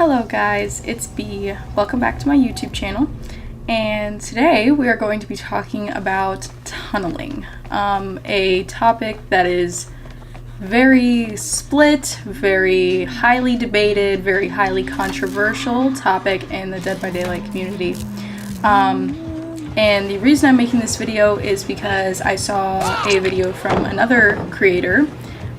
Hello guys, it's B. Welcome back to my YouTube channel, and today we are going to be talking about tunneling, a topic that is very split, very highly debated, very highly controversial topic in the Dead by Daylight community. And the reason I'm making this video is because I saw a video from another creator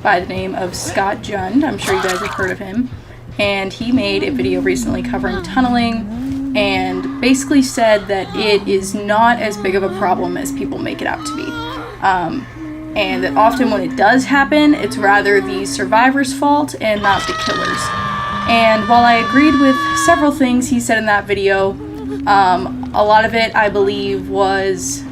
by the name of Scott Jund. I'm sure you guys have heard of him. And he made a video recently covering tunneling and basically said that it is not as big of a problem as people make it out to be. And that often when it does happen, it's rather the survivor's fault and not the killer's. And while I agreed with several things he said in that video, a lot of it I believe was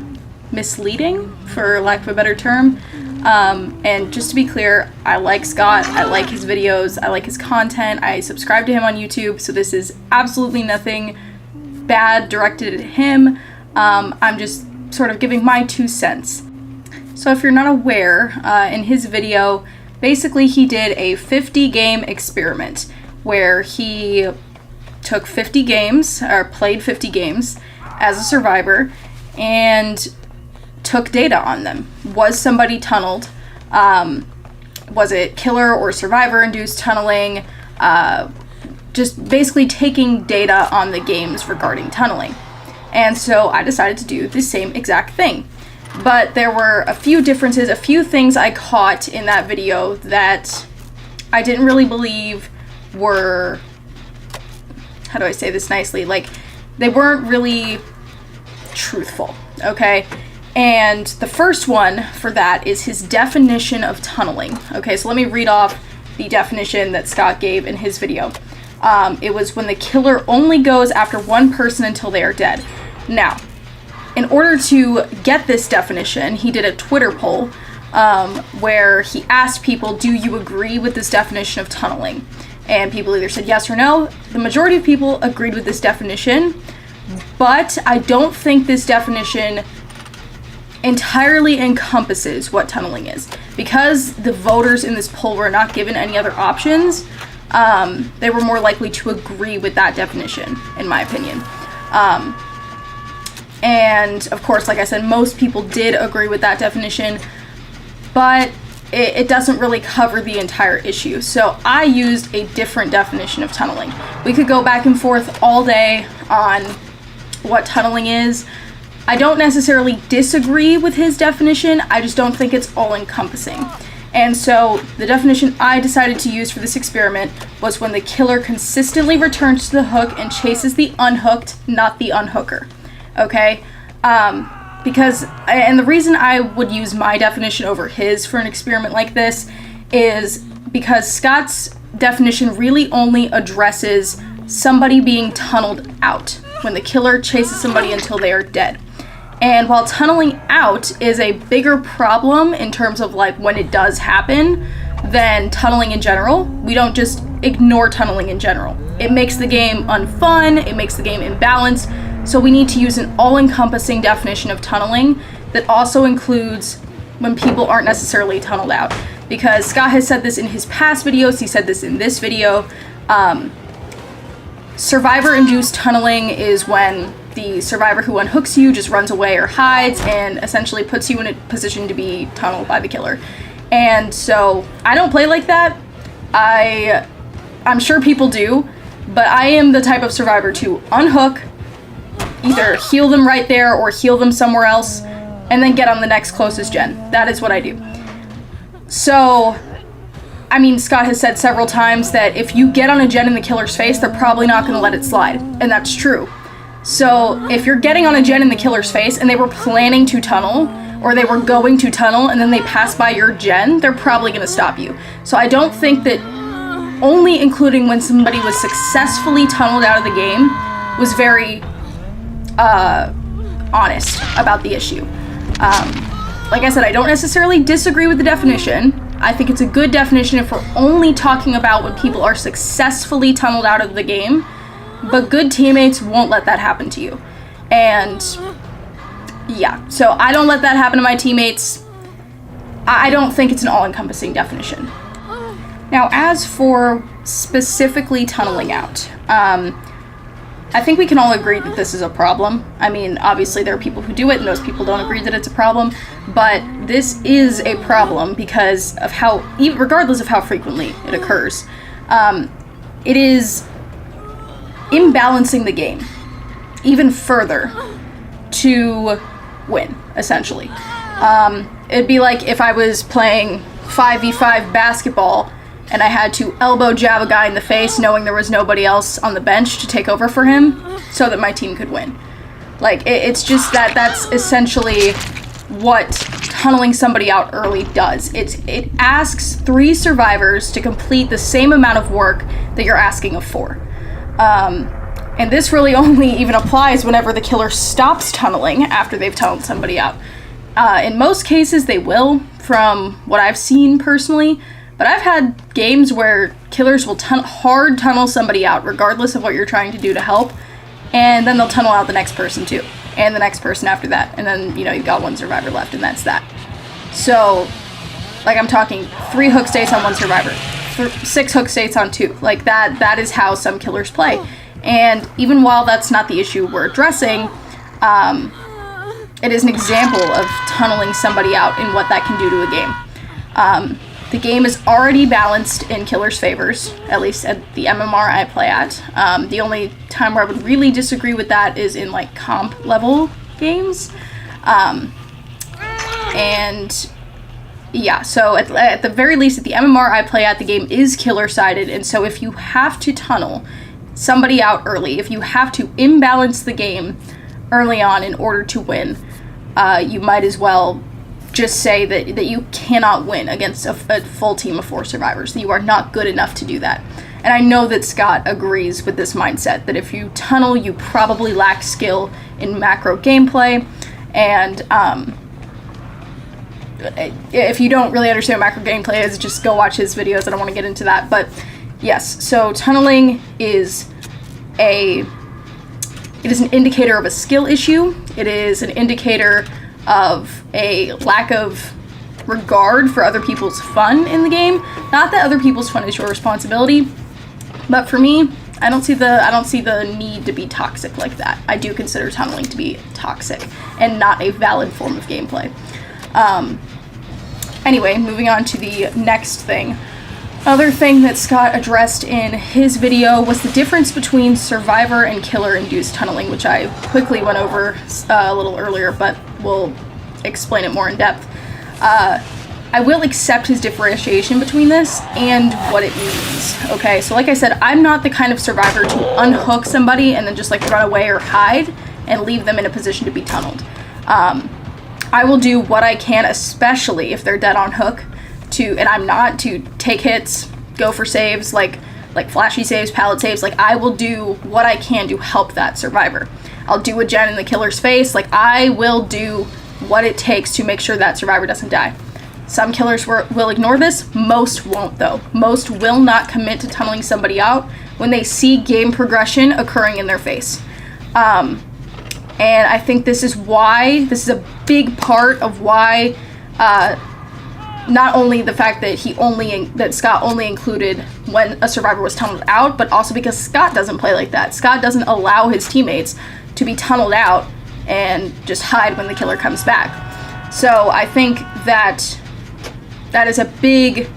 misleading, for lack of a better term. And just to be clear, I like Scott, I like his videos, I like his content, I subscribe to him on YouTube, so this is absolutely nothing bad directed at him. I'm just sort of giving my 2 cents. So if you're not aware, in his video, basically he did a 50 game experiment where he took 50 games, or played 50 games as a survivor, and took data on them. Was somebody tunneled? Was it killer or survivor induced tunneling? Just basically taking data on the games regarding tunneling. And so I decided to do the same exact thing. But there were a few differences, a few things I caught in that video that I didn't really believe were, how do I say this nicely? Like, they weren't really truthful, okay? And the first one for that is his definition of tunneling. Okay, so let me read off the definition that Scott gave in his video. It was when the killer only goes after one person until they are dead. Now, in order to get this definition, he did a Twitter poll where he asked people, do you agree with this definition of tunneling? And people either said yes or no. The majority of people agreed with this definition, but I don't think this definition entirely encompasses what tunneling is. Because the voters in this poll were not given any other options, they were more likely to agree with that definition, in my opinion. And of course, like I said, most people did agree with that definition, but it doesn't really cover the entire issue. So I used a different definition of tunneling. We could go back and forth all day on what tunneling is. I don't necessarily disagree with his definition, I just don't think it's all-encompassing. And so the definition I decided to use for this experiment was when the killer consistently returns to the hook and chases the unhooked, not the unhooker. Okay? Because, and the reason I would use my definition over his for an experiment like this is because Scott's definition really only addresses somebody being tunneled out, when the killer chases somebody until they are dead. And while tunneling out is a bigger problem in terms of like when it does happen than tunneling in general, we don't just ignore tunneling in general. It makes the game unfun, it makes the game imbalanced, so we need to use an all-encompassing definition of tunneling that also includes when people aren't necessarily tunneled out. Because Scott has said this in his past videos, he said this in this video, survivor-induced tunneling is when the survivor who unhooks you just runs away or hides and essentially puts you in a position to be tunneled by the killer. And so I don't play like that. I'm sure people do, but I am the type of survivor to unhook, either heal them right there or heal them somewhere else, and then get on the next closest gen. That is what I do. So, I mean, Scott has said several times that if you get on a gen in the killer's face, they're probably not going to let it slide. And that's true. So if you're getting on a gen in the killer's face and they were planning to tunnel, or they were going to tunnel and then they pass by your gen, they're probably going to stop you. So I don't think that only including when somebody was successfully tunneled out of the game was very honest about the issue. Like I said, I don't necessarily disagree with the definition. I think it's a good definition if we're only talking about when people are successfully tunneled out of the game. But good teammates won't let that happen to you. And yeah, so I don't let that happen to my teammates. I don't think it's an all-encompassing definition. Now, as for specifically tunneling out, I think we can all agree that this is a problem. I mean, obviously there are people who do it and those people don't agree that it's a problem, but this is a problem because of how, regardless of how frequently it occurs, it is imbalancing the game even further to win, essentially. It'd be like if I was playing 5v5 basketball and I had to elbow jab a guy in the face knowing there was nobody else on the bench to take over for him so that my team could win. Like, it's just that's essentially what tunneling somebody out early does. It asks 3 survivors to complete the same amount of work that you're asking of 4. And this really only even applies whenever the killer stops tunneling after they've tunneled somebody out. In most cases, they will, from what I've seen personally. But I've had games where killers will hard tunnel somebody out, regardless of what you're trying to do to help, and then they'll tunnel out the next person too, and the next person after that, and then, you know, you've got 1 survivor left, and that's that. So, like, I'm talking 3 hook states on 1 survivor, 6 hook states on 2. Like, that is how some killers play. And even while that's not the issue we're addressing, it is an example of tunneling somebody out and what that can do to a game. The game is already balanced in killers' favors, at least at the MMR I play at. The only time where I would really disagree with that is in, like, comp level games. And yeah, so at the very least, at the MMR I play at, the game is killer-sided, and so if you have to tunnel somebody out early, if you have to imbalance the game early on in order to win, you might as well just say that you cannot win against a full team of 4 survivors, that you are not good enough to do that. And I know that Scott agrees with this mindset, that if you tunnel, you probably lack skill in macro gameplay, and if you don't really understand what macro gameplay is, just go watch his videos. I don't want to get into that, but yes, so tunneling is an indicator of a skill issue. It is an indicator of a lack of regard for other people's fun in the game. Not that other people's fun is your responsibility, but for me, I don't see the need to be toxic like that. I do consider tunneling to be toxic and not a valid form of gameplay. Anyway, moving on to the next thing. Other thing that Scott addressed in his video was the difference between survivor and killer-induced tunneling, which I quickly went over a little earlier, but we'll explain it more in depth. I will accept his differentiation between this and what it means, okay? So like I said, I'm not the kind of survivor to unhook somebody and then just, like, run away or hide and leave them in a position to be tunneled. I will do what I can, especially if they're dead on hook, and I'm not, to take hits, go for saves, like flashy saves, pallet saves. Like, I will do what I can to help that survivor. I'll do a gen in the killer's face. Like, I will do what it takes to make sure that survivor doesn't die. Some killers will ignore this. Most won't, though. Most will not commit to tunneling somebody out when they see game progression occurring in their face. And I think this is a big part of why, not only the fact that Scott only included when a survivor was tunneled out, but also because Scott doesn't play like that. Scott doesn't allow his teammates to be tunneled out and just hide when the killer comes back. So I think that is a big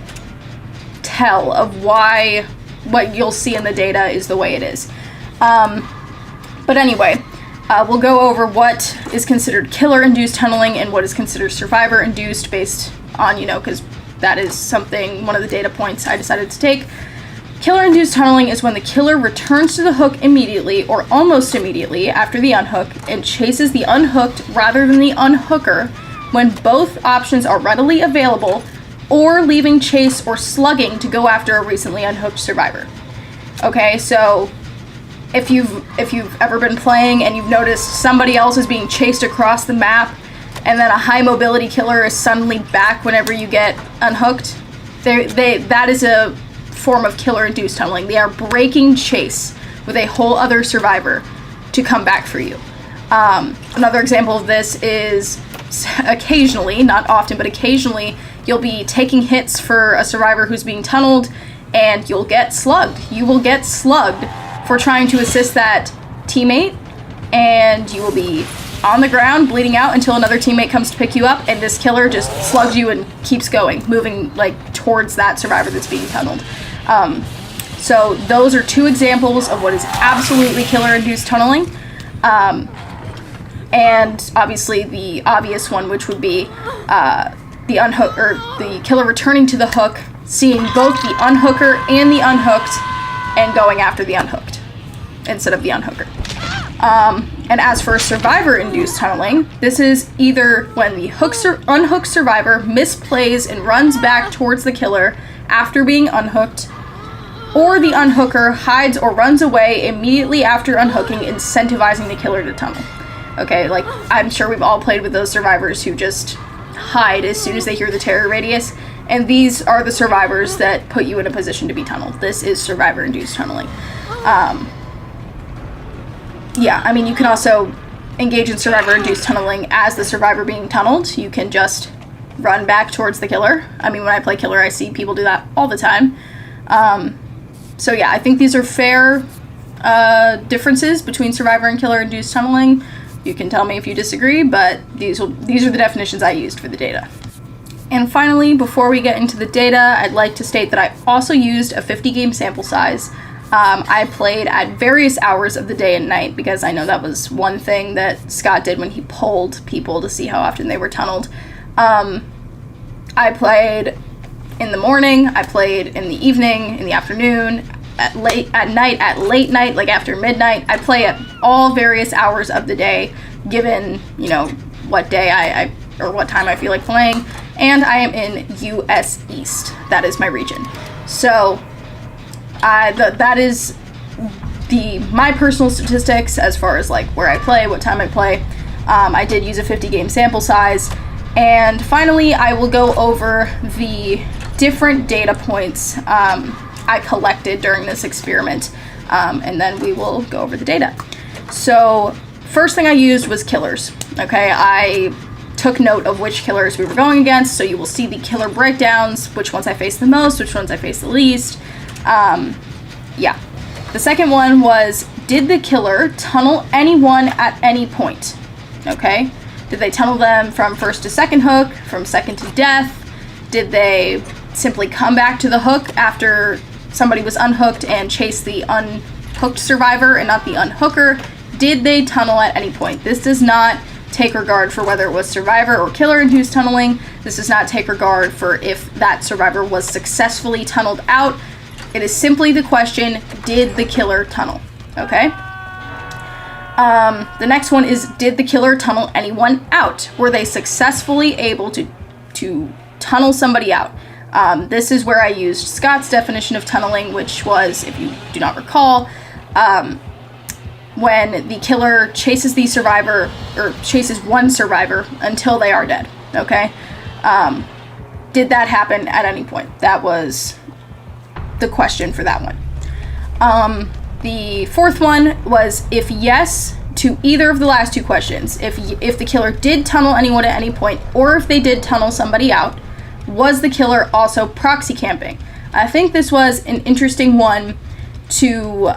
tell of why what you'll see in the data is the way it is. But anyway, we'll go over what is considered killer-induced tunneling and what is considered survivor-induced, based on, because that is one of the data points I decided to take. Killer-induced tunneling is when the killer returns to the hook immediately or almost immediately after the unhook and chases the unhooked rather than the unhooker when both options are readily available, or leaving chase or slugging to go after a recently unhooked survivor. Okay, so if you've ever been playing and you've noticed somebody else is being chased across the map, and then a high mobility killer is suddenly back whenever you get unhooked, that is a form of killer-induced tunneling. They are breaking chase with a whole other survivor to come back for you. Another example of this is occasionally, not often, but occasionally, you'll be taking hits for a survivor who's being tunneled, and you'll get slugged. You will get slugged for trying to assist that teammate, and you will be on the ground bleeding out until another teammate comes to pick you up, and this killer just slugs you and keeps going, moving like towards that survivor that's being tunneled. So those are 2 examples of what is absolutely killer-induced tunneling. And obviously the obvious one, which would be the unhook, or the killer returning to the hook, seeing both the unhooker and the unhooked, and going after the unhooked instead of the unhooker. And as for survivor-induced tunneling, this is either when the unhooked survivor misplays and runs back towards the killer after being unhooked, or the unhooker hides or runs away immediately after unhooking, incentivizing the killer to tunnel. Okay, like, I'm sure we've all played with those survivors who just hide as soon as they hear the terror radius, and these are the survivors that put you in a position to be tunneled. This is survivor-induced tunneling. Yeah, I mean, you can also engage in survivor-induced tunneling as the survivor being tunneled. You can just run back towards the killer. I mean, when I play killer, I see people do that all the time. So yeah, I think these are fair differences between survivor and killer-induced tunneling. You can tell me if you disagree, but these are the definitions I used for the data. And finally, before we get into the data, I'd like to state that I also used a 50-game sample size. I played at various hours of the day and night, because I know that was one thing that Scott did when he polled people to see how often they were tunneled. I played in the morning, I played in the evening, in the afternoon, at late night, like after midnight. I play at all various hours of the day, given, you know, what day I or what time I feel like playing. And I am in US East. That is my region. So that is my personal statistics as far as like where I play, what time I play. I did use a 50-game sample size. And finally, I will go over the different data points I collected during this experiment, and then we will go over the data. So first thing I used was killers. Okay, I took note of which killers we were going against, so you will see the killer breakdowns, which ones I faced the most, which ones I faced the least. Yeah. The second one was, did the killer tunnel anyone at any point? Okay. Did they tunnel them from first to second hook, from second to death? Did they simply come back to the hook after somebody was unhooked and chase the unhooked survivor and not the unhooker? Did they tunnel at any point? This does not take regard for whether it was survivor or killer-induced tunneling. This does not take regard for if that survivor was successfully tunneled out. It is simply the question, did the killer tunnel? Okay? The next one is, did the killer tunnel anyone out? Were they successfully able to tunnel somebody out? This is where I used Scott's definition of tunneling, which was, if you do not recall, when the killer chases the survivor, or chases one survivor until they are dead, okay? Did that happen at any point? That was the question for that one. The fourth one was, if yes to either of the last two questions, if the killer did tunnel anyone at any point, or if they did tunnel somebody out, was the killer also proxy camping? I think this was an interesting one to,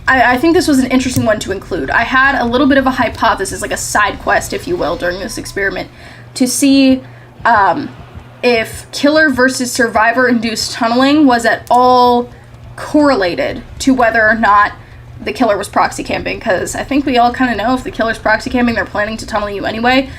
I think this was an interesting one to include. I had a little bit of a hypothesis, like a side quest, if you will, during this experiment, to see if killer versus survivor-induced tunneling was at all correlated to whether or not the killer was proxy camping, because I think we all kind of know if the killer's proxy camping, they're planning to tunnel you anyway.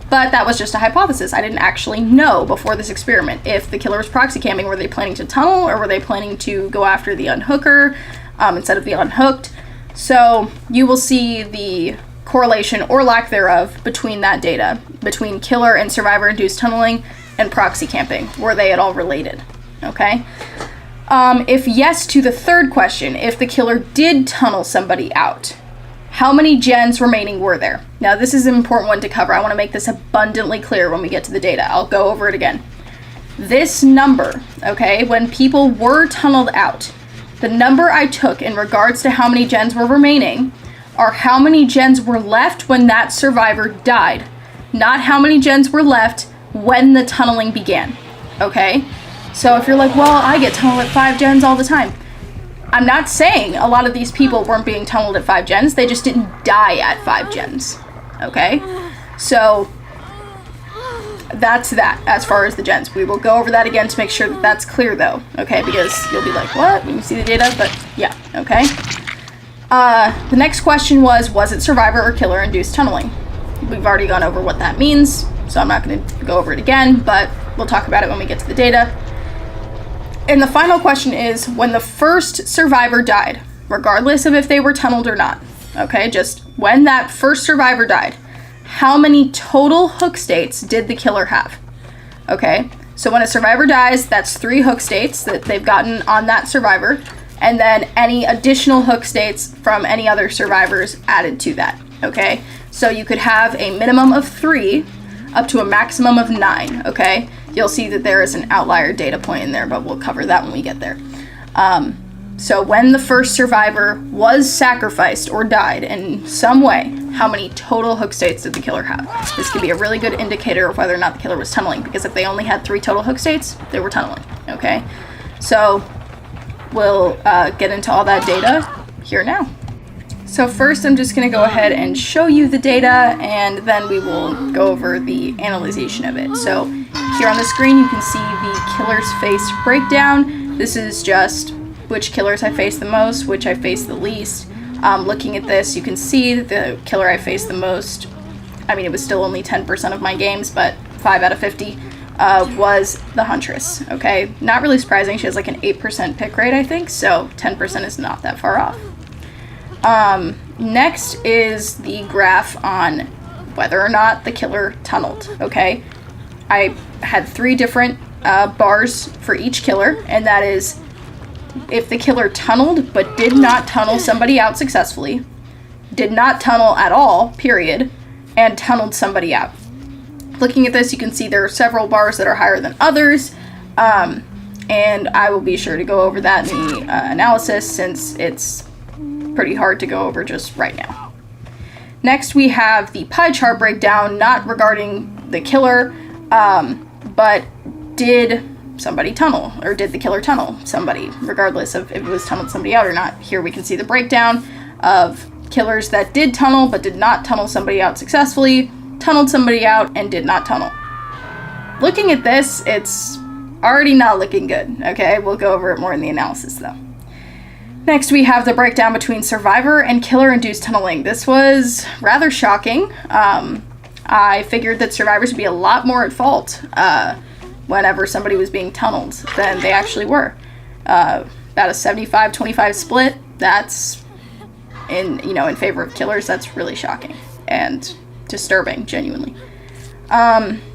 But that was just a hypothesis. I didn't actually know before this experiment if the killer was proxy camping. Were they planning to tunnel, or were they planning to go after the unhooker instead of the unhooked? So you will see the correlation or lack thereof between that data, between killer and survivor-induced tunneling and proxy camping. Were they at all related? Okay. If yes to the third question, if the killer did tunnel somebody out, how many gens remaining were there? Now, this is an important one to cover. I want to make this abundantly clear when we get to the data. I'll go over it again. This number, okay, when people were tunneled out, the number I took in regards to how many gens were remaining are how many gens were left when that survivor died, not how many gens were left when the tunneling began, okay? So if you're like, well, I get tunneled at 5 gens all the time. I'm not saying a lot of these people weren't being tunneled at 5 gens, they just didn't die at 5 gens, okay? So that's that as far as the gens. We will go over that again to make sure that that's clear though, okay? Because you'll be like, what? When you see the data, but yeah, okay? The next question was it survivor or killer induced tunneling? We've already gone over what that means, so I'm not going to go over it again, but we'll talk about it when we get to the data. And the final question is, when the first survivor died, regardless of if they were tunneled or not, okay, just when that first survivor died, how many total hook states did the killer have? Okay, so when a survivor dies, that's 3 hook states that they've gotten on that survivor, and then any additional hook states from any other survivors added to that, okay? So you could have a minimum of 3 up to a maximum of 9, okay? You'll see that there is an outlier data point in there, but we'll cover that when we get there. So when the first survivor was sacrificed or died in some way, how many total hook states did the killer have? This can be a really good indicator of whether or not the killer was tunneling, because if they only had 3 total hook states, they were tunneling, okay? So we'll get into all that data here now. So first I'm just going to go ahead and show you the data, and then we will go over the analyzation of it. So here on the screen you can see the killer's face breakdown. This is just which killers I faced the most, which I faced the least. Looking at this, you can see that the killer I faced the most, I mean, it was still only 10% of my games, but 5 out of 50 was the Huntress, okay? Not really surprising, she has like an 8% pick rate, I think, so 10% is not that far off. Next is the graph on whether or not the killer tunneled, okay? I had 3 different bars for each killer, and that is if the killer tunneled but did not tunnel somebody out successfully, did not tunnel at all, period, and tunneled somebody out. Looking at this, you can see there are several bars that are higher than others, and I will be sure to go over that in the analysis, since it's pretty hard to go over just right now. Next, we have the pie chart breakdown, not regarding the killer, but did somebody tunnel, or did the killer tunnel somebody, regardless of if it was tunneled somebody out or not. Here we can see the breakdown of killers that did tunnel but did not tunnel somebody out successfully, tunneled somebody out, and did not tunnel. Looking at this, it's already not looking good, okay? We'll go over it more in the analysis though. Next, we have the breakdown between survivor and killer-induced tunneling. This was rather shocking. I figured that survivors would be a lot more at fault whenever somebody was being tunneled than they actually were. About a 75-25 split. That's in favor of killers. That's really shocking and disturbing, genuinely.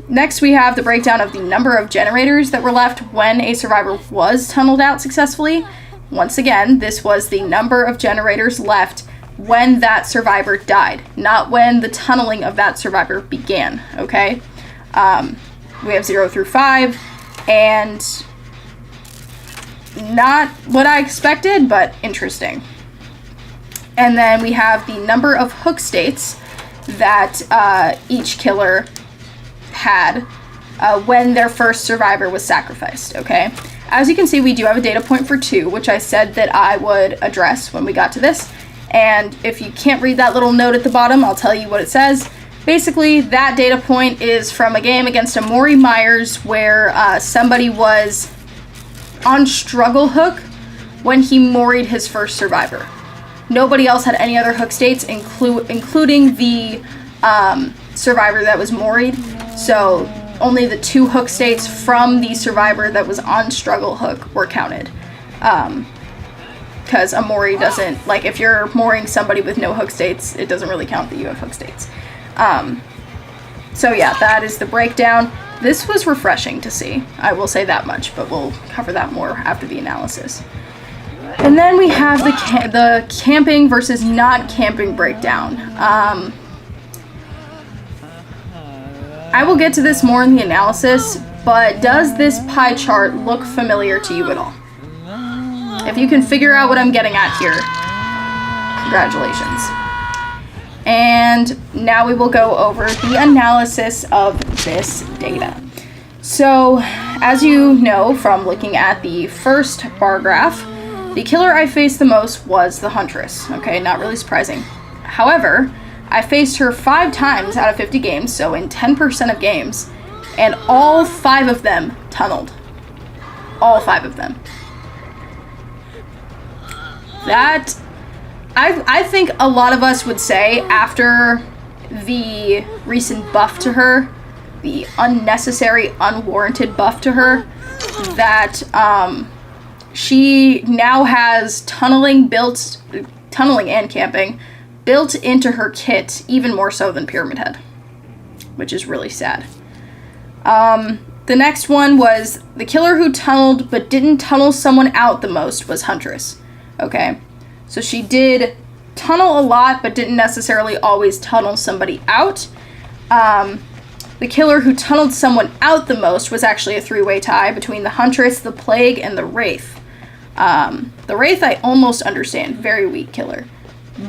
Next, we have the breakdown of the number of generators that were left when a survivor was tunneled out successfully. Once again, this was the number of generators left when that survivor died, not when the tunneling of that survivor began, okay? We have 0 through 5, and not what I expected, but interesting. And then we have the number of hook states that each killer had when their first survivor was sacrificed, okay? As you can see, we do have a data point for 2, which I said that I would address when we got to this. And if you can't read that little note at the bottom, I'll tell you what it says. Basically, that data point is from a game against a Mori Myers where somebody was on struggle hook when he moried his first survivor. Nobody else had any other hook states, including the survivor that was moried. So only the 2 hook states from the survivor that was on struggle hook were counted. Because a mori doesn't, like, if you're mooring somebody with no hook states, it doesn't really count that you have hook states. So yeah, that is the breakdown. This was refreshing to see, I will say that much, but we'll cover that more after the analysis. And then we have the camping versus not camping breakdown. I will get to this more in the analysis, but does this pie chart look familiar to you at all? If you can figure out what I'm getting at here, congratulations. And now we will go over the analysis of this data. So, as you know from looking at the first bar graph, the killer I faced the most was the Huntress. Okay, not really surprising. However, I faced her 5 times out of 50 games, so in 10% of games, and all 5 of them tunneled. All 5 of them. That, I think a lot of us would say after the recent buff to her, the unnecessary, unwarranted buff to her, that she now has tunneling and camping built into her kit, even more so than Pyramid Head, which is really sad. The next one was the killer who tunneled but didn't tunnel someone out the most was Huntress. Okay, so she did tunnel a lot but didn't necessarily always tunnel somebody out. The killer who tunneled someone out the most was actually a 3-way tie between the Huntress, the Plague, and the Wraith. The Wraith I almost understand, very weak killer.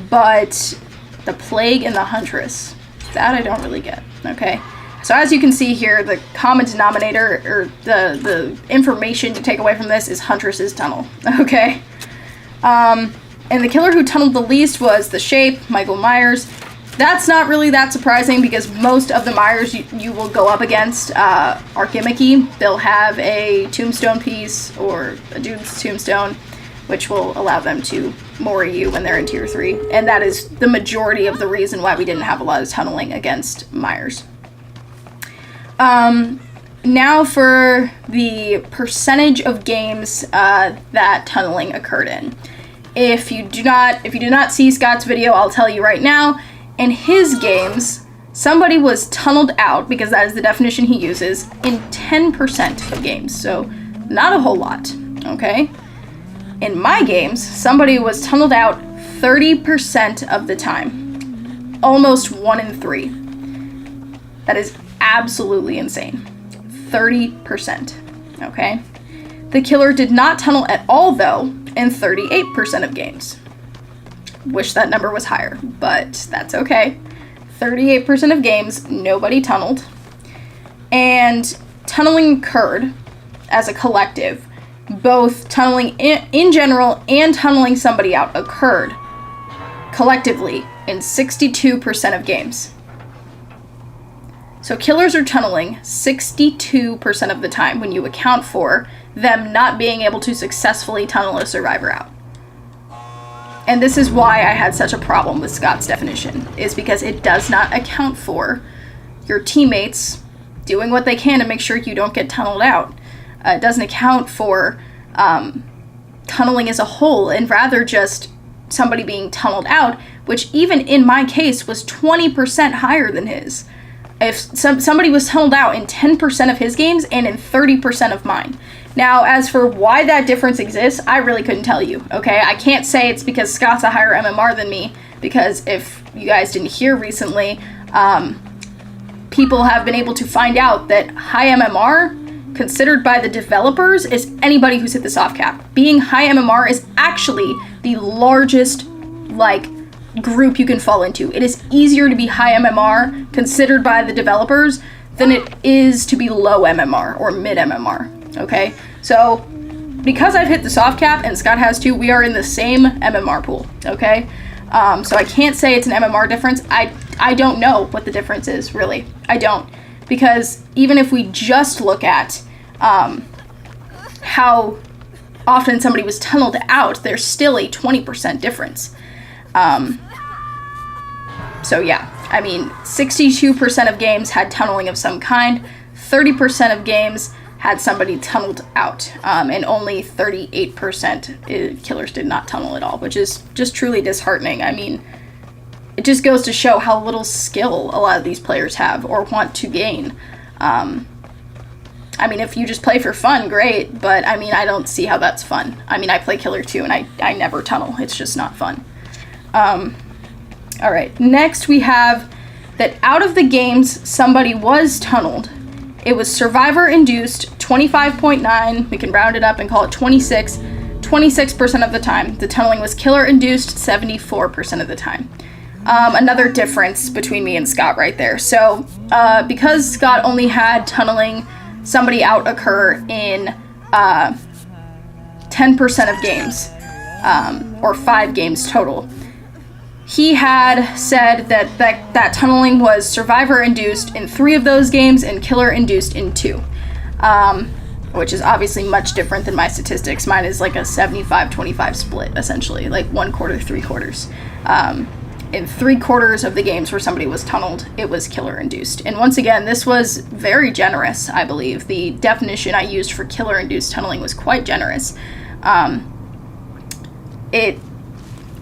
But the Plague and the Huntress, that I don't really get, okay? So as you can see here, the common denominator, or the information to take away from this is Huntress's tunnel, okay? And the killer who tunneled the least was the Shape, Michael Myers. That's not really that surprising because most of the Myers you will go up against are gimmicky. They'll have a tombstone piece or a dude's tombstone, which will allow them to mori you when they're in tier 3. And that is the majority of the reason why we didn't have a lot of tunneling against Myers. Now for the percentage of games that tunneling occurred in. If you do not see Scott's video, I'll tell you right now. In his games, somebody was tunneled out, because that is the definition he uses, in 10% of games. So not a whole lot, okay? In my games, somebody was tunneled out 30% of the time. Almost 1 in 3. That is absolutely insane. 30%, okay? The killer did not tunnel at all, though, in 38% of games. Wish that number was higher, but that's okay. 38% of games, nobody tunneled. And tunneling occurred as a collective. Both tunneling in general and tunneling somebody out occurred collectively in 62% of games. So killers are tunneling 62% of the time when you account for them not being able to successfully tunnel a survivor out. And this is why I had such a problem with Scott's definition, is because it does not account for your teammates doing what they can to make sure you don't get tunneled out. It doesn't account for tunneling as a whole, and rather just somebody being tunneled out, which even in my case was 20% higher than his. If somebody was tunneled out in 10% of his games and in 30% of mine. Now, as for why that difference exists, I really couldn't tell you, okay? I can't say it's because Scott's a higher MMR than me, because if you guys didn't hear recently, people have been able to find out that high MMR, considered by the developers, is anybody who's hit the soft cap. Being high MMR is actually the largest, group you can fall into. It is easier to be high MMR, considered by the developers, than it is to be low MMR or mid MMR. Okay, so because I've hit the soft cap and Scott has too, we are in the same MMR pool. Okay, so I can't say it's an MMR difference. I don't know what the difference is, really. I don't, because even if we just look at how often somebody was tunneled out, there's still a 20% difference. So yeah, I mean, 62% of games had tunneling of some kind, 30% of games had somebody tunneled out, and only 38% killers did not tunnel at all, which is just truly disheartening. I mean, it just goes to show how little skill a lot of these players have or want to gain. I mean, if you just play for fun, great, but I mean, I don't see how that's fun. I mean, I play killer too, and I never tunnel. It's just not fun. All right, next we have that out of the games somebody was tunneled, it was survivor-induced 25.9, we can round it up and call it 26% of the time. The tunneling was killer-induced 74% of the time. Another difference between me and Scott right there. So, because Scott only had tunneling somebody out occur in 10% of games, or 5 games total. He had said that tunneling was survivor-induced in 3 of those games and killer-induced in 2, which is obviously much different than my statistics. Mine is like a 75-25 split, essentially, like 1/4, 3/4. In 3/4 of the games where somebody was tunneled, it was killer-induced. And once again, this was very generous, I believe. The definition I used for killer-induced tunneling was quite generous. It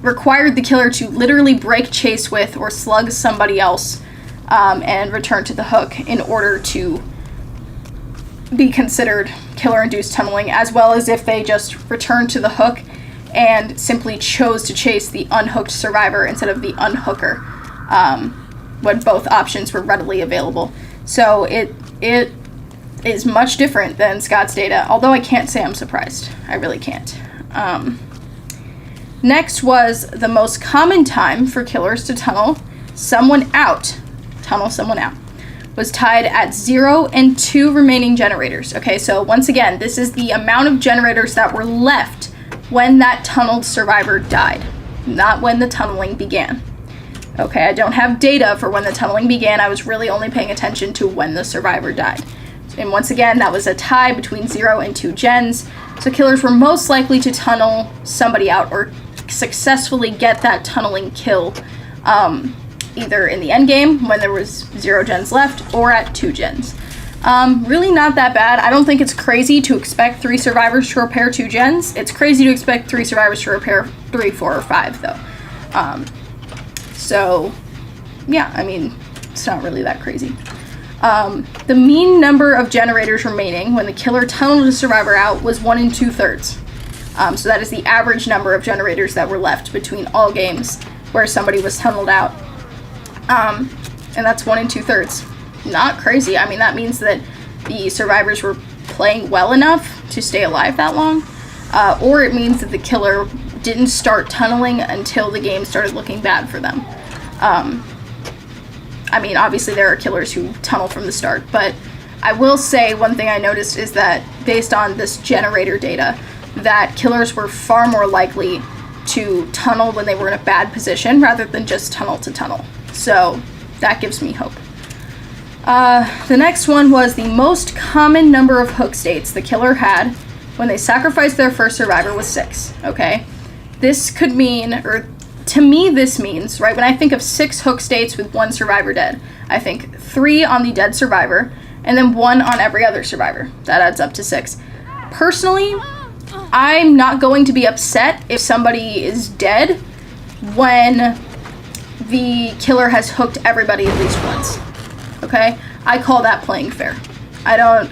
required the killer to literally break chase with or slug somebody else and return to the hook in order to be considered killer-induced tunneling, as well as if they just returned to the hook and simply chose to chase the unhooked survivor instead of the unhooker, when both options were readily available. So it is much different than Scott's data, although I can't say I'm surprised. I really can't. Next was the most common time for killers to tunnel someone out, was tied at 0 and 2 remaining generators. Okay, so once again, this is the amount of generators that were left when that tunneled survivor died, not when the tunneling began. Okay, I don't have data for when the tunneling began. I was really only paying attention to when the survivor died. And once again, that was a tie between 0 and 2 gens. So killers were most likely to tunnel somebody out or successfully get that tunneling kill, either in the end game when there was 0 gens left or at 2 gens. Really not that bad. I don't think it's crazy to expect 3 survivors to repair 2 gens. It's crazy to expect 3 survivors to repair 3, 4, or 5 though. So yeah, I mean, it's not really that crazy. The mean number of generators remaining when the killer tunneled a survivor out was 1 2/3. So that is the average number of generators that were left between all games where somebody was tunneled out. And that's 1 2/3. Not crazy. I mean, that means that the survivors were playing well enough to stay alive that long, or it means that the killer didn't start tunneling until the game started looking bad for them. I mean, obviously there are killers who tunnel from the start, but I will say one thing I noticed is that based on this generator data, that killers were far more likely to tunnel when they were in a bad position rather than just tunnel to tunnel. So that gives me hope. The next one was the most common number of hook states the killer had when they sacrificed their first survivor was 6, okay? This could mean, or to me this means, right, when I think of 6 hook states with 1 survivor dead, I think 3 on the dead survivor and then 1 on every other survivor. That adds up to 6. Personally, I'm not going to be upset if somebody is dead when the killer has hooked everybody at least once. Okay? I call that playing fair. I don't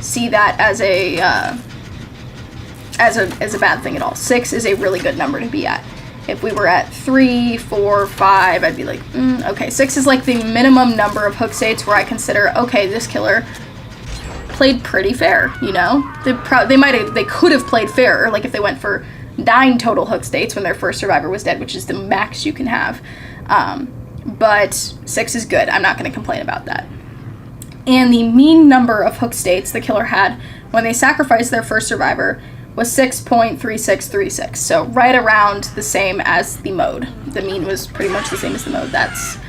see that as a bad thing at all. 6 is a really good number to be at. If we were at 3, 4, 5, I'd be like, okay. 6 is like the minimum number of hook states where I consider, okay, this killer played pretty fair, you know? They could have played fairer, like if they went for 9 total hook states when their first survivor was dead, which is the max you can have. But 6 is good. I'm not going to complain about that. And the mean number of hook states the killer had when they sacrificed their first survivor was 6.3636. So right around the same as the mode. The mean was pretty much the same as the mode. That's,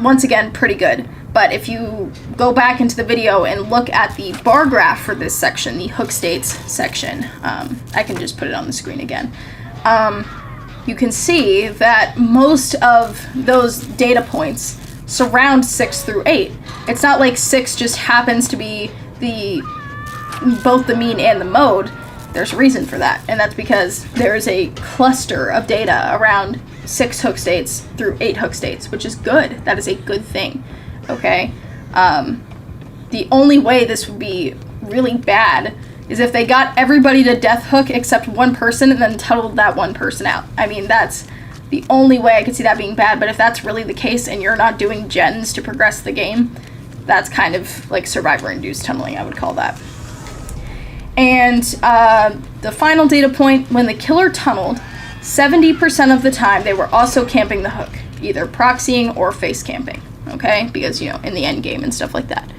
once again, pretty good. But if you go back into the video and look at the bar graph for this section, the hook states section, I can just put it on the screen again. You can see that most of those data points surround 6 through 8. It's not like 6 just happens to be both the mean and the mode. There's a reason for that, and that's because there is a cluster of data around 6 hook states through 8 hook states, which is good. That is a good thing, okay? The only way this would be really bad is if they got everybody to death hook except one person and then tunneled that one person out. I mean, that's the only way I could see that being bad, but if that's really the case and you're not doing gens to progress the game, that's kind of like survivor-induced tunneling, I would call that. And the final data point, when the killer tunneled, 70% of the time they were also camping the hook, either proxying or face camping, okay? Because, you know, in the end game and stuff like that.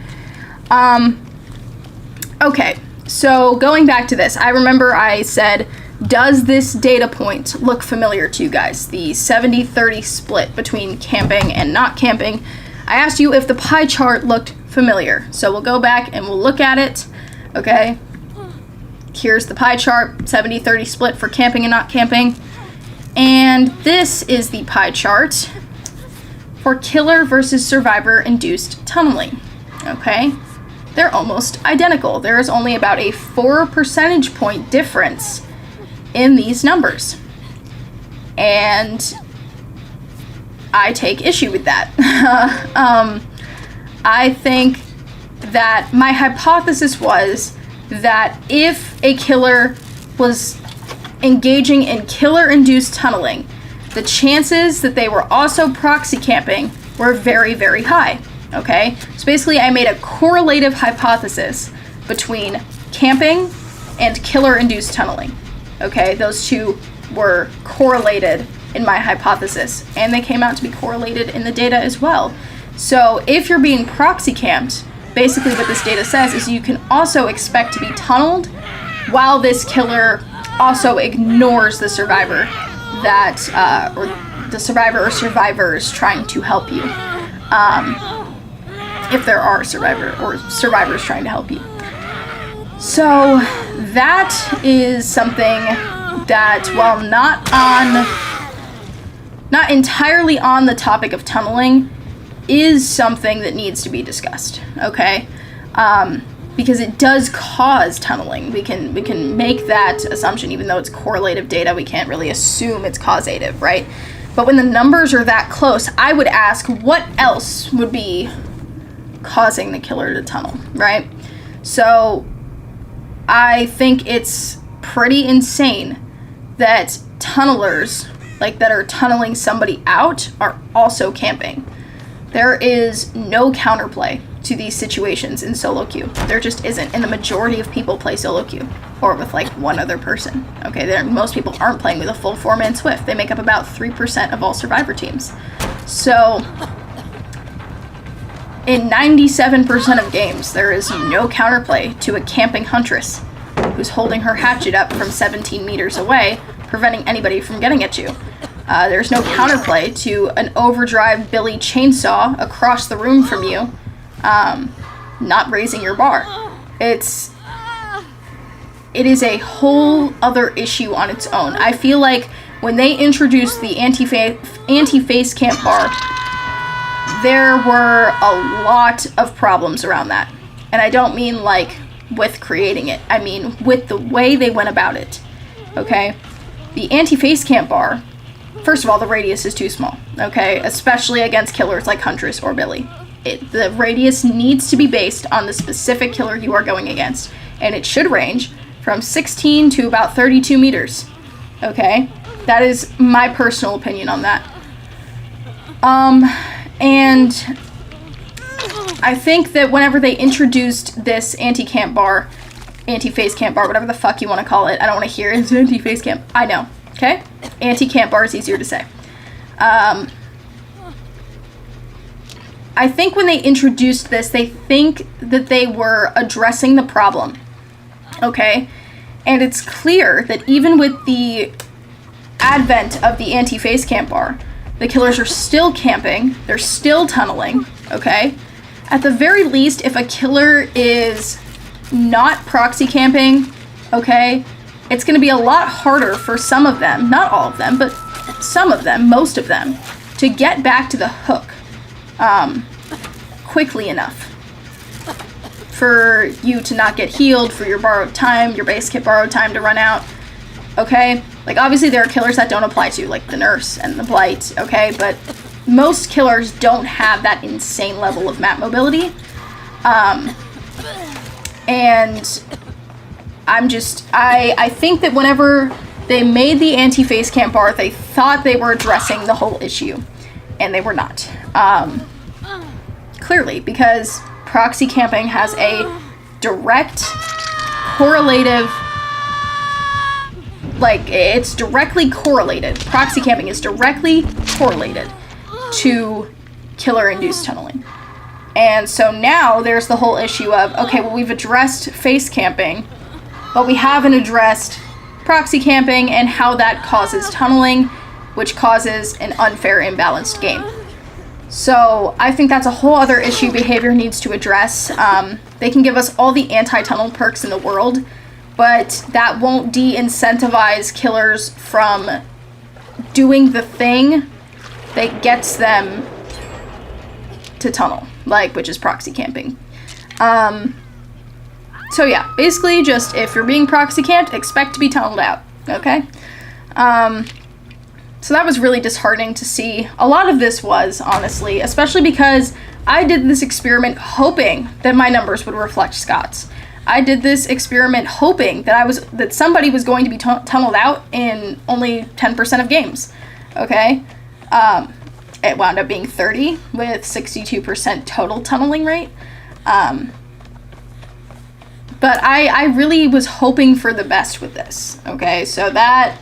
Okay, so going back to this, I remember I said, does this data point look familiar to you guys? The 70-30 split between camping and not camping. I asked you if the pie chart looked familiar. So we'll go back and we'll look at it. Okay, here's the pie chart, 70-30 split for camping and not camping. And this is the pie chart for killer versus survivor-induced tunneling. Okay, they're almost identical. There is only about a 4 percentage point difference in these numbers. And I take issue with that. I think that my hypothesis was that if a killer was engaging in killer-induced tunneling, the chances that they were also proxy camping were very, very high. Okay? So basically, I made a correlative hypothesis between camping and killer-induced tunneling. Okay? Those two were correlated in my hypothesis, and they came out to be correlated in the data as well. So if you're being proxy camped, basically what this data says is you can also expect to be tunneled while this killer also ignores the survivor that, or the survivor or survivors trying to help you. If there are survivors trying to help you. So that is something that, while not entirely on the topic of tunneling, is something that needs to be discussed, okay? Because it does cause tunneling. We can make that assumption, even though it's correlative data, we can't really assume it's causative, right? But when the numbers are that close, I would ask what else would be causing the killer to tunnel, right? So I think it's pretty insane that tunnelers, like that are tunneling somebody out, are also camping. There is no counterplay to these situations in solo queue. There just isn't, and the majority of people play solo queue, or with like one other person. Okay, most people aren't playing with a full 4-man Swift. They make up about 3% of all Survivor teams. So in 97% of games, there is no counterplay to a camping huntress who's holding her hatchet up from 17 meters away, preventing anybody from getting at you. There's no counterplay to an overdrive Billy chainsaw across the room from you, not raising your bar. It is a whole other issue on its own. I feel like when they introduced the anti-face camp bar, there were a lot of problems around that. And I don't mean like with creating it. I mean with the way they went about it. Okay? The anti-face camp bar, first of all, the radius is too small. Okay? Especially against killers like Huntress or Billy. The radius needs to be based on the specific killer you are going against. And it should range from 16 to about 32 meters. Okay? That is my personal opinion on that. And I think that whenever they introduced this anti-face camp bar, whatever the fuck you want to call it, I don't want to hear it's anti-face camp. I know, okay? Anti-camp bar is easier to say. I think when they introduced this, they think that they were addressing the problem, okay? And it's clear that even with the advent of the anti-face camp bar, the killers are still camping, they're still tunneling, okay? At the very least, if a killer is not proxy camping, okay, it's going to be a lot harder for some of them, not all of them, but some of them, most of them, to get back to the hook quickly enough for you to not get healed, for your borrowed time, your base kit borrowed time to run out, okay? Like, obviously there are killers that don't apply to, like the Nurse and the Blight, okay? But most killers don't have that insane level of map mobility. And I think that whenever they made the anti-face camp bar, they thought they were addressing the whole issue. And they were not. Clearly, because proxy camping has a direct correlative, like, it's directly correlated. Proxy camping is directly correlated to killer-induced tunneling. And so now there's the whole issue of, okay, well, we've addressed face camping, but we haven't addressed proxy camping and how that causes tunneling, which causes an unfair, imbalanced game. So I think that's a whole other issue behavior needs to address. They can give us all the anti-tunnel perks in the world, but that won't de-incentivize killers from doing the thing that gets them to tunnel, like, which is proxy camping. So yeah, basically just if you're being proxy camped, expect to be tunneled out, okay? So that was really disheartening to see. A lot of this was, honestly, especially because I did this experiment hoping that my numbers would reflect Scott's. I did this experiment hoping that somebody was going to be tunneled out in only 10% of games, okay? It wound up being 30 with 62% total tunneling rate. But I really was hoping for the best with this, okay? So that...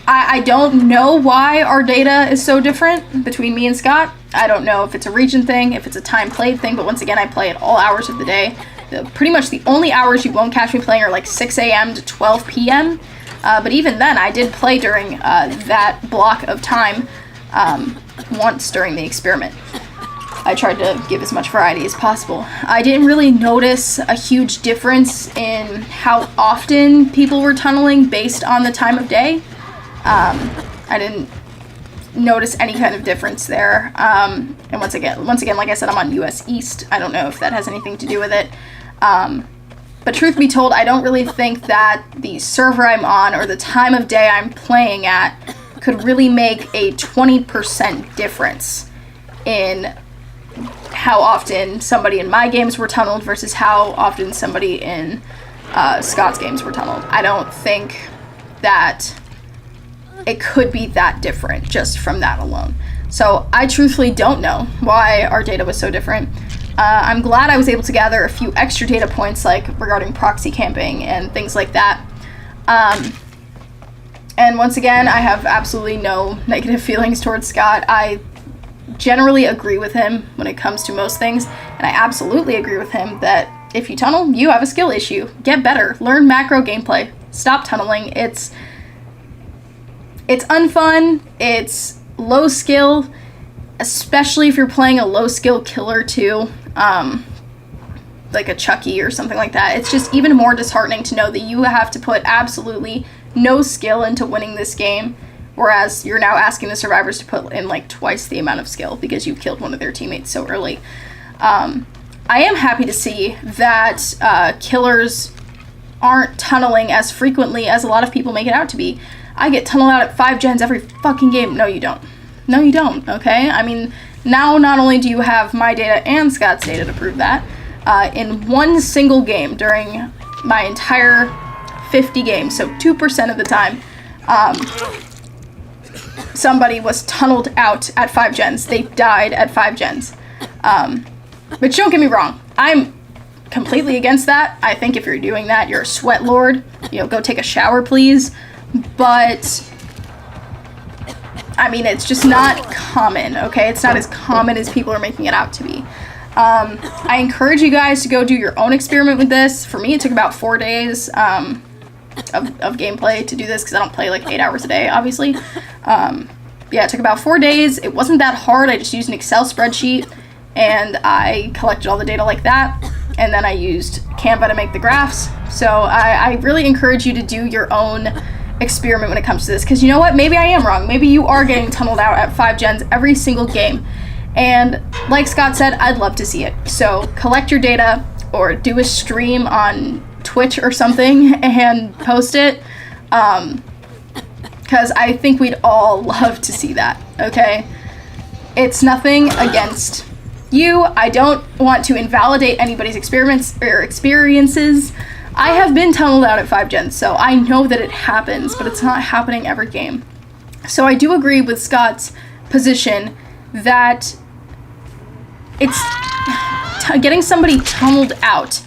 I don't know why our data is so different between me and Scott. I don't know if it's a region thing, if it's a time played thing, but once again, I play at all hours of the day. Pretty much the only hours you won't catch me playing are like 6 a.m. to 12 p.m. But even then, I did play during that block of time once during the experiment. I tried to give as much variety as possible. I didn't really notice a huge difference in how often people were tunneling based on the time of day. I didn't notice any kind of difference there. And once again, like I said, I'm on US East. I don't know if that has anything to do with it. But truth be told, I don't really think that the server I'm on or the time of day I'm playing at could really make a 20% difference in how often somebody in my games were tunneled versus how often somebody in Scott's games were tunneled. I don't think that it could be that different just from that alone. So I truthfully don't know why our data was so different. I'm glad I was able to gather a few extra data points, like regarding proxy camping and things like that. And once again, I have absolutely no negative feelings towards Scott. I generally agree with him when it comes to most things, and I absolutely agree with him that if you tunnel, you have a skill issue. Get better. Learn macro gameplay. Stop tunneling. It's unfun. It's low skill, especially if you're playing a low skill killer too, like a Chucky or something like that. It's just even more disheartening to know that you have to put absolutely no skill into winning this game, whereas you're now asking the survivors to put in like twice the amount of skill because you killed one of their teammates so early. I am happy to see that killers aren't tunneling as frequently as a lot of people make it out to be. I get tunneled out at 5 gens every fucking game. No, you don't. No, you don't, okay? I mean, now not only do you have my data and Scott's data to prove that, in one single game during my entire 50 games, so 2% of the time, somebody was tunneled out at 5 gens. They died at 5 gens. But don't get me wrong. I'm completely against that. I think if you're doing that, you're a sweat lord. You know, go take a shower, please. But, I mean, it's just not common, okay? It's not as common as people are making it out to be. I encourage you guys to go do your own experiment with this. For me, it took about 4 days of gameplay to do this because I don't play like 8 hours a day, obviously. Yeah, it took about 4 days. It wasn't that hard. I just used an Excel spreadsheet and I collected all the data like that. And then I used Canva to make the graphs. So I really encourage you to do your own experiment when it comes to this, because you know what, maybe I am wrong. Maybe you are getting tunneled out at 5 gens every single game, and like Scott said, I'd love to see it. So collect your data or do a stream on Twitch or something and post it, because I think we'd all love to see that, okay? It's nothing against you. I don't want to invalidate anybody's experiments or experiences. I have been tunneled out at 5 gens, so I know that it happens, but it's not happening every game. So I do agree with Scott's position that it's getting somebody tunneled out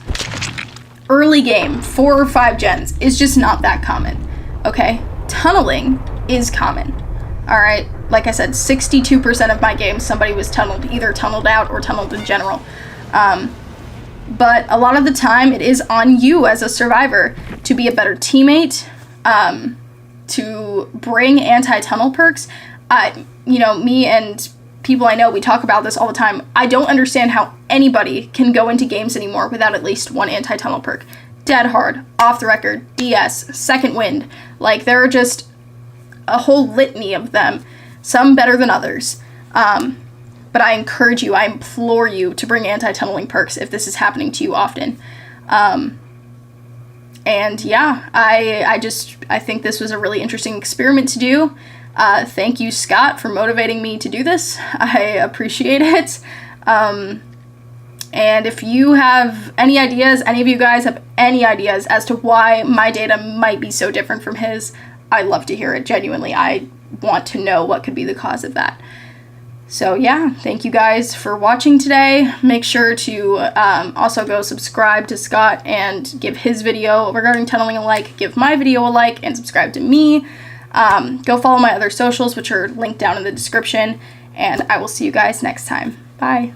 early game, 4 or 5 gens, is just not that common, okay? Tunneling is common, all right? like I said, 62% of my games somebody was tunneled, either tunneled out or tunneled in general. But a lot of the time it is on you as a survivor to be a better teammate, to bring anti-tunnel perks. Me and people I know, we talk about this all the time. I don't understand how anybody can go into games anymore without at least one anti-tunnel perk. Dead Hard, Off the Record, DS, Second Wind. Like, there are just a whole litany of them, some better than others. But I encourage you, I implore you to bring anti-tunneling perks if this is happening to you often. And yeah, I think this was a really interesting experiment to do. Thank you, Scott, for motivating me to do this. I appreciate it. And if you have any ideas, any of you guys have any ideas as to why my data might be so different from his, I'd love to hear it. Genuinely, I want to know what could be the cause of that. So yeah, thank you guys for watching today. Make sure to also go subscribe to Scott and give his video regarding tunneling a like, give my video a like, and subscribe to me. Go follow my other socials, which are linked down in the description, and I will see you guys next time. Bye.